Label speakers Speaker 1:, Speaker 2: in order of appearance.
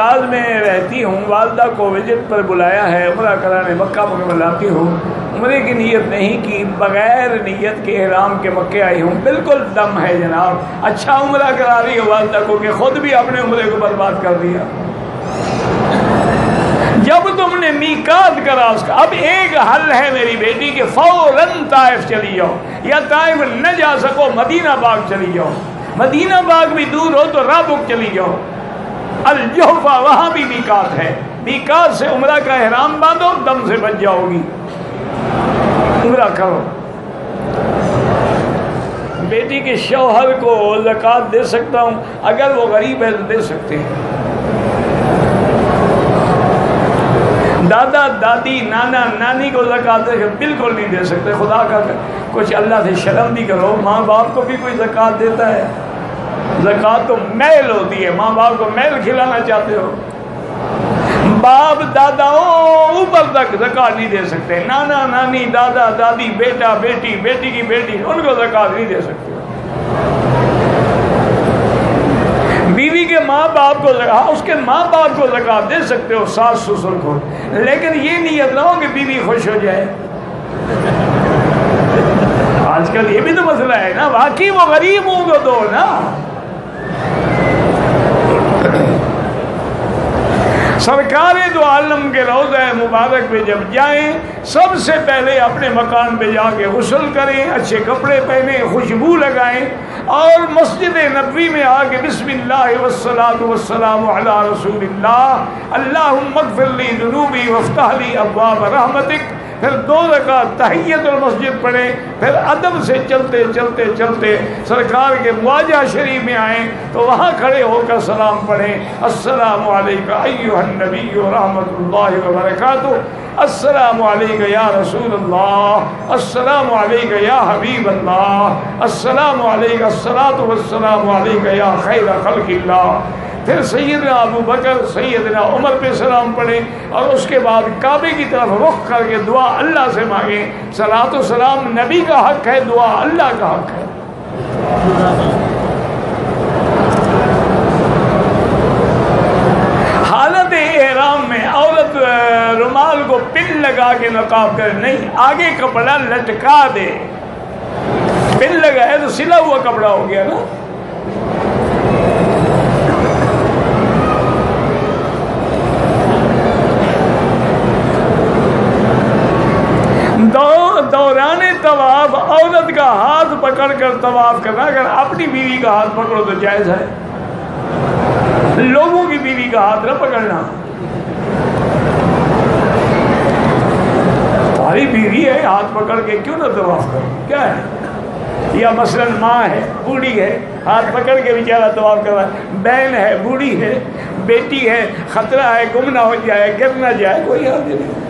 Speaker 1: بعد میں رہتی ہوں، والدہ کو وزٹ پر بلایا ہے، عمرہ کرانے مکہ مکرمہ لاتی ہوں، عمرے کی نیت نہیں کی، بغیر نیت کے احرام کے مکے آئی ہوں، بالکل دم ہے جناب۔ اچھا عمرہ کرا رہی ہے والدہ کو کہ خود بھی اپنے عمرے کو برباد کر دیا۔ جب تم نے میقات کرا اس کا، اب ایک حل ہے میری بیٹی کہ فوراً طائف چلی جاؤ، یا طائف نہ جا سکو مدینہ پاک چلی جاؤ، مدینہ پاک بھی دور ہو تو رابغ چلی جاؤ، الجحفہ وہاں بھی میقات ہے، میقات سے عمرہ کا احرام باندھو، دم سے بچ جاؤ گی، عمرہ کرو۔ بیٹی کے شوہر کو زکوٰۃ دے سکتا ہوں، اگر وہ غریب ہے تو دے سکتے ہیں۔ دادا دادی نانا نانی کو زکوٰۃ بالکل نہیں دے سکتے، خدا کا کچھ اللہ سے شرم بھی کرو، ماں باپ کو بھی کوئی زکوٰۃ دیتا ہے؟ زکوٰۃ تو میل ہوتی ہے، ماں باپ کو میل کھلانا چاہتے ہو؟ باپ داداؤں اوپر تک زکوٰۃ نہیں دے سکتے، نانا نانی دادا دادی بیٹا بیٹی بیٹی کی بیٹی ان کو زکوٰۃ نہیں دے سکتے۔ بیوی کے ماں باپ کو اس کے ماں باپ کو زکوٰۃ دے سکتے ہو، ساس سسر کو، لیکن یہ نیت نہ ہو کہ بیوی خوش ہو جائے۔ آج کل یہ بھی تو مسئلہ ہے نا، واقعی وہ غریب ہوں گے تو نا۔ سرکار دو عالم کے روضہ مبارک پہ جب جائیں، سب سے پہلے اپنے مکان پہ جا کے غسل کریں، اچھے کپڑے پہنیں، خوشبو لگائیں، اور مسجد نبوی میں آ کے بسم اللہ والصلاۃ والسلام علی رسول اللہ، اللہم اغفر لی ذنوبی وافتح لی ابواب رحمتک، پھر 2 رکعت تحیت المسجد پڑھیں، پھر ادب سے چلتے چلتے چلتے سرکار کے مواجہ شریف میں آئیں تو وہاں کھڑے ہو کر سلام پڑھیں، السلام علیکہ ایھا النبی ورحمۃ اللہ وبرکاتہ، السلام علیکہ یا رسول اللہ، السلام علیکہ یا حبیب اللہ، السلام علیکہ الصلاۃ والسلام علیکہ یا خیر خلق اللہ۔ پھر سیدنا ابو بکر سیدنا عمر پہ سلام پڑھیں، اور اس کے بعد کعبے کی طرف رخ کر کے دعا اللہ سے مانگیں۔ صلاۃ و سلام نبی کا حق ہے، دعا اللہ کا حق ہے۔ حالت احرام میں عورت رومال کو پن لگا کے نقاب کرے نہیں، آگے کپڑا لٹکا دے، پن لگا ہے تو سلا ہوا کپڑا ہو گیا نا۔ دوران طواف عورت کا ہاتھ پکڑ کر طواف کرنا، اگر اپنی بیوی کا ہاتھ پکڑو تو جائز ہے، لوگوں کی بیوی کا ہاتھ نہ پکڑنا۔ تمہاری بیوی ہے، ہاتھ پکڑ کے کیوں نہ طواف کرو، کیا ہے؟ یا مثلا ماں ہے، بوڑھی ہے، ہاتھ پکڑ کے بیچارہ طواف کر رہا ہے، بہن ہے، بوڑھی ہے، بیٹی ہے، خطرہ ہے گم نہ ہو جائے، گر نہ جائے، کوئی حرج نہیں۔